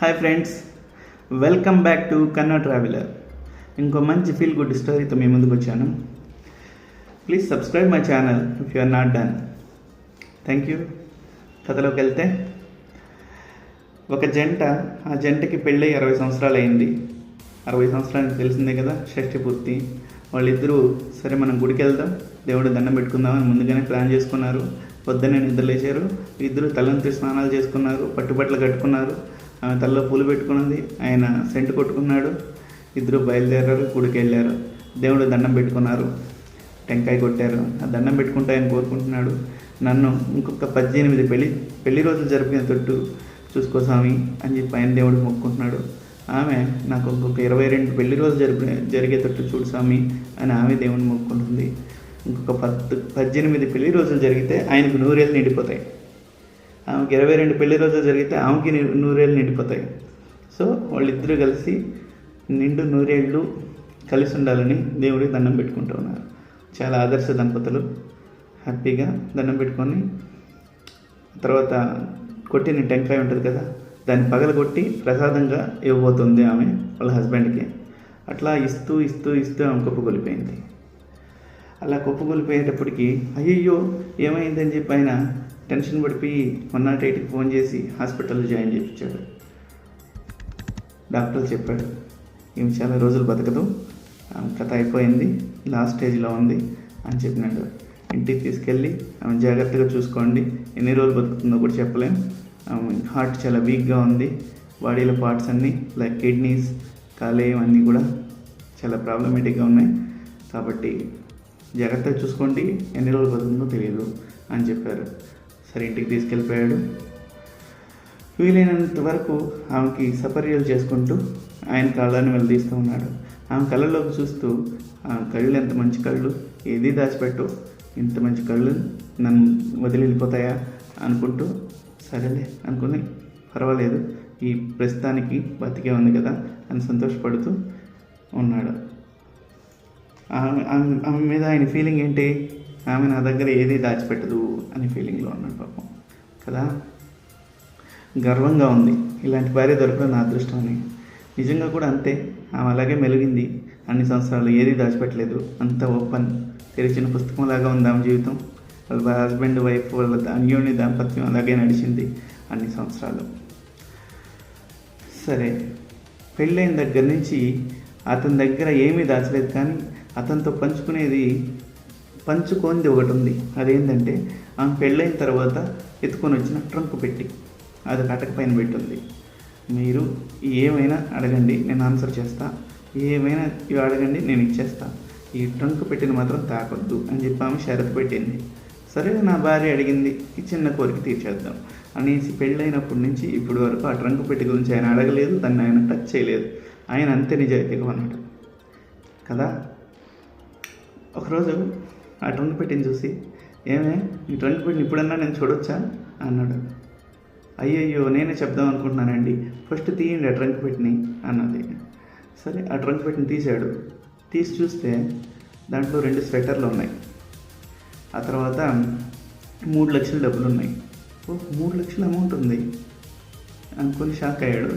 Hi friends, welcome back to Kanna traveller. ఇంకో మంచి feel good స్టోరీతో మీ ముందుకు వచ్చాను. Please subscribe my channel if you are not done. Thank you. కథలోకి వెళ్తే, ఒక జంట, ఆ జంటకి పెళ్ళి 60 సంవత్సరాలు అయింది. 60 సంవత్సరానికి తెలిసిందే కదా, షష్ఠి పూర్తి. వాళ్ళిద్దరూ సరే మనం గుడికి వెళ్దాం, దేవుడు దండం పెట్టుకుందామని ముందుగానే ప్లాన్ చేసుకున్నారు. పొద్దున్నే నిద్ర లేచారు. ఇద్దరు తలంటి స్నానాలు చేసుకున్నారు, పట్టుబట్టలు కట్టుకున్నారు. ఆమె తలలో పూలు పెట్టుకున్నది, ఆయన సెంటు కొట్టుకున్నాడు. ఇద్దరు బయలుదేరారు, గుడికి వెళ్ళారు. దేవుడు దండం పెట్టుకున్నారు, టెంకాయ కొట్టారు. ఆ దండం పెట్టుకుంటే ఆయన కోరుకుంటున్నాడు, నన్ను ఇంకొక 18 పెళ్లి రోజులు జరిపినట్టు చూసుకో స్వామి అని చెప్పి ఆయన దేవుడికి మొక్కుకుంటున్నాడు. ఆమె నాకు ఇంకొక 22 పెళ్లి రోజులు జరిగేటట్టు చూడు స్వామి అని ఆమె దేవుడిని మొక్కుకుంటుంది. ఇంకొక 18 పెళ్లి రోజులు జరిగితే ఆయనకు 100 ఏళ్ళు నిండిపోతాయి. ఆమెకి 22 పెళ్లి రోజులు జరిగితే ఆమెకి 100 ఏళ్ళు నిండిపోతాయి. సో వాళ్ళిద్దరూ కలిసి నిండు 100 ఏళ్ళు కలిసి ఉండాలని దేవుడికి దండం పెట్టుకుంటూ ఉన్నారు. చాలా ఆదర్శ దంపతులు. హ్యాపీగా దండం పెట్టుకొని తర్వాత కొట్టిన టెంకాయ ఉంటుంది కదా, దాన్ని పగలగొట్టి ప్రసాదంగా ఇవ్వబోతుంది ఆమె వాళ్ళ హస్బెండ్కి. అట్లా ఇస్తూ ఇస్తూ ఇస్తూ ఆమె కుప్పగొలిపోయింది. అలా కుప్పగొలిపోయేటప్పటికి అయ్యయ్యో ఏమైందని చెప్పి ఆయన టెన్షన్ పడిపోయి 108కి ఫోన్ చేసి హాస్పిటల్లో జాయిన్ చేయించాడు. డాక్టర్ చెప్పాడు, ఈమె చాలా రోజులు బతకదు, కథ అయిపోయింది, లాస్ట్ స్టేజ్లో ఉంది అని చెప్పినాడు. ఇంటికి తీసుకెళ్ళి ఆమె జాగ్రత్తగా చూసుకోండి, ఎన్ని రోజులు బతుకుతుందో కూడా చెప్పలేం. హార్ట్ చాలా వీక్గా ఉంది, బాడీలో పార్ట్స్ అన్నీ లైక్ కిడ్నీస్, కాలేయం అన్నీ కూడా చాలా ప్రాబ్లమేటిక్గా ఉన్నాయి, కాబట్టి జాగ్రత్తగా చూసుకోండి, ఎన్ని రోజులు బతుకుతుందో తెలియదు అని చెప్పారు. సరే ఇంటికి తీసుకెళ్ళిపోయాడు. వీలైనంత వరకు ఆమెకి సపర్యలు చేసుకుంటూ ఆయన కళ్ళని వెళ్తీస్తూ ఉన్నాడు. ఆమె కళ్ళలోకి చూస్తూ, ఆమె కళ్ళు ఎంత మంచి కళ్ళు, ఏది దాచిపెట్టు, ఇంత మంచి కళ్ళు నన్ను వదిలి వెళ్ళిపోతాయా అనుకుంటూ, సరేలే అనుకుని పర్వాలేదు ఈ ప్రస్తుతానికి బతికే ఉంది కదా అని సంతోషపడుతూ ఉన్నాడు. ఆమె మీద ఆయన ఫీలింగ్ ఏంటి, ఆమె నా దగ్గర ఏది దాచిపెట్టదు అనే ఫీలింగ్లో ఉన్నాడు పాపం కదా. గర్వంగా ఉంది, ఇలాంటి భార్య దొరకడం నా అదృష్టం అని. నిజంగా కూడా అంతే, ఆమె అలాగే మెలిగింది. అన్ని సంవత్సరాలు ఏది దాచిపెట్టలేదు, అంత ఓపెన్, తెరిచిన పుస్తకంలాగా ఉంది ఆమె జీవితం. వాళ్ళ హస్బెండ్ వైఫ్ వాళ్ళ అన్యోన్య దాంపత్యం అలాగే నడిచింది అన్ని సంవత్సరాలు. సరే పెళ్ళైన దగ్గర నుంచి అతని దగ్గర ఏమీ దాచలేదు, కానీ అతనితో పంచుకుంది ఒకటి ఉంది. అదేంటంటే ఆమె పెళ్ళైన తర్వాత ఎత్తుకొని వచ్చిన ట్రంక్ పెట్టి, అది కటక పైన పెట్టింది. మీరు ఏమైనా అడగండి నేను ఆన్సర్ చేస్తా, ఏమైనా ఇవి అడగండి నేను ఇచ్చేస్తా, ఈ ట్రంక్ పెట్టిన మాత్రం తాకొద్దు అని చెప్పి ఆమె షరతు పెట్టింది. సరే నా భార్య అడిగింది, ఈ చిన్న కోరిక తీర్చేద్దాం అనేసి పెళ్ళైనప్పటి నుంచి ఇప్పటి వరకు ఆ ట్రంక్ పెట్టి గురించి ఆయన అడగలేదు, దాన్ని ఆయన టచ్ చేయలేదు. ఆయన అంతే నిజాయితీగా ఉన్నాడు కదా. ఒకరోజు ఆ ట్రంక్ పెట్టిని చూసి, ఏమే ఈ ట్రంక్ పెట్టిన ఇప్పుడన్నా నేను చూడొచ్చా అన్నాడు. అయ్యయ్యో నేనే చెప్దాం అనుకుంటున్నానండి, ఫస్ట్ తీయండి ఆ ట్రంక్ పెట్టిని అన్నది. సరే ఆ ట్రంక్ పెట్టిని తీశాడు. తీసి చూస్తే దాంట్లో 2 స్వెటర్లు ఉన్నాయి. ఆ తర్వాత 3 లక్షల డబ్బులు ఉన్నాయి. 3 లక్షల అమౌంట్ ఉంది అనుకుని షాక్ అయ్యాడు.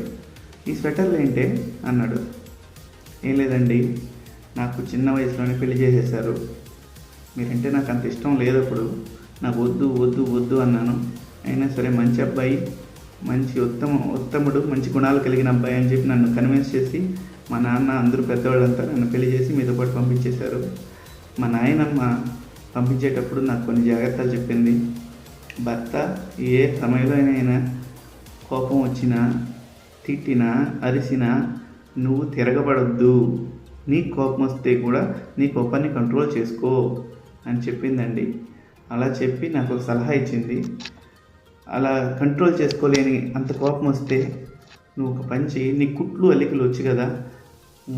ఈ స్వెటర్లు ఏంటి అన్నాడు. ఏం లేదండి, నాకు చిన్న వయసులోనే పెళ్లి చేసేసారు, మీరంటే నాకు అంత ఇష్టం లేదు, అప్పుడు నాకు వద్దు వద్దు వద్దు అన్నాను. అయినా సరే మంచి అబ్బాయి, మంచి ఉత్తముడు, మంచి గుణాలు కలిగిన అబ్బాయి అని చెప్పి నన్ను కన్విన్స్ చేసి మా నాన్న అందరూ పెద్దవాళ్ళంతా నన్ను పెళ్లి చేసి మీతో పాటు పంపించేశారు. మా నాయనమ్మ పంపించేటప్పుడు నాకు కొన్ని జాగ్రత్తలు చెప్పింది. భర్త ఏ సమయంలో అయినా కోపం వచ్చినా, తిట్టినా, అరిసినా నువ్వు తిరగబడొద్దు, నీ కోపం వస్తే కూడా నీ కోపాన్ని కంట్రోల్ చేసుకో అని చెప్పిందండి. అలా చెప్పి నాకు ఒక సలహా ఇచ్చింది. అలా కంట్రోల్ చేసుకోలేని అంత కోపం వస్తే నువ్వు ఒక పని చెయ్యి, నీ కుట్లు అల్లికలు వచ్చి కదా,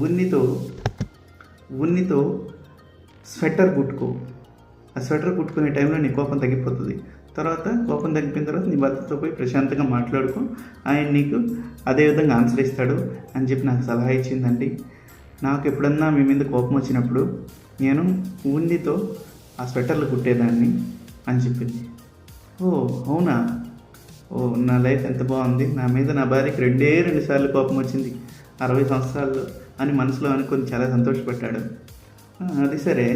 ఉన్నితో స్వెటర్ కుట్టుకో. ఆ స్వెటర్ కుట్టుకునే టైంలో నీ కోపం తగ్గిపోతుంది. తర్వాత కోపం తగ్గిపోయిన తర్వాత నీ భర్తతో పోయి ప్రశాంతంగా మాట్లాడుకో, ఆయన నీకు అదేవిధంగా ఆన్సర్ ఇస్తాడు అని చెప్పి నాకు సలహా ఇచ్చిందండి. నాకు ఎప్పుడన్నా మీ మీద కోపం వచ్చినప్పుడు నేను ఉన్నితో ఆ స్వెటర్లు కుట్టేదాన్ని అని చెప్పింది. ఓ అవునా, ఓ నా లైఫ్ ఎంత బాగుంది, నా మీద నా భార్యకి 2 సార్లు కోపం వచ్చింది 60 సంవత్సరాల్లో అని మనసులో అనుకొని చాలా సంతోషపడ్డాడు. అది సరే,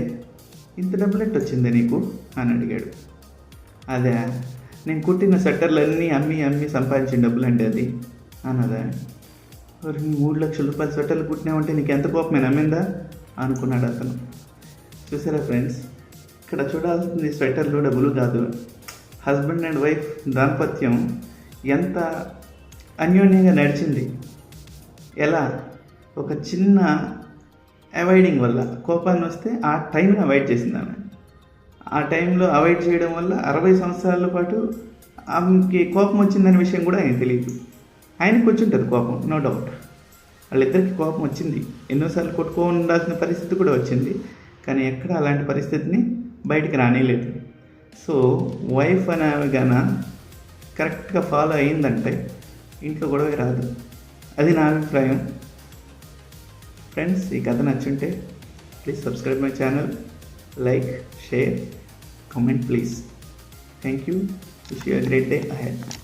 ఇంత డబ్బులు ఎట్టు వచ్చిందే నీకు అని అడిగాడు. అదే, నేను కుట్టిన స్వెటర్లన్నీ అమ్మి సంపాదించిన డబ్బులండి అది అన్నదా. 3 లక్షల రూపాయల స్వెటర్లు కుట్టినామంటే నీకు ఎంత కోపమే నమ్మిందా అనుకున్నాడు అతను. చూసారా ఫ్రెండ్స్, ఇక్కడ చూడాల్సింది స్వెటర్లు డబ్బులు కాదు, హస్బెండ్ అండ్ వైఫ్ దాంపత్యం ఎంత అన్యోన్యంగా నడిచింది. ఎలా, ఒక చిన్న అవాయిడింగ్ వల్ల కోపాన్ని వస్తే ఆ టైంలో అవాయిడ్ చేసింది ఆమె. ఆ టైంలో అవాయిడ్ చేయడం వల్ల 60 సంవత్సరాల పాటు ఆమెకి కోపం వచ్చిందనే విషయం కూడా ఆయనకు తెలియదు. ఆయనకు వచ్చింటుంది కోపం, నో డౌట్. వాళ్ళిద్దరికి కోపం వచ్చింది, ఎన్నోసార్లు కొట్టుకొని ఉండాల్సిన పరిస్థితి కూడా వచ్చింది, కానీ ఎక్కడ అలాంటి పరిస్థితిని బయటికి రానిలేదు. సో వైఫ్ అనే ఆమె గాన కరెక్ట్గా ఫాలో అయిందంటే ఇంట్లో గొడవ రాదు. అది నా అభిప్రాయం. ఫ్రెండ్స్, ఈ కథ నచ్చుంటే please subscribe my channel, like, share, comment please. Thank you. Wish you a great day ahead.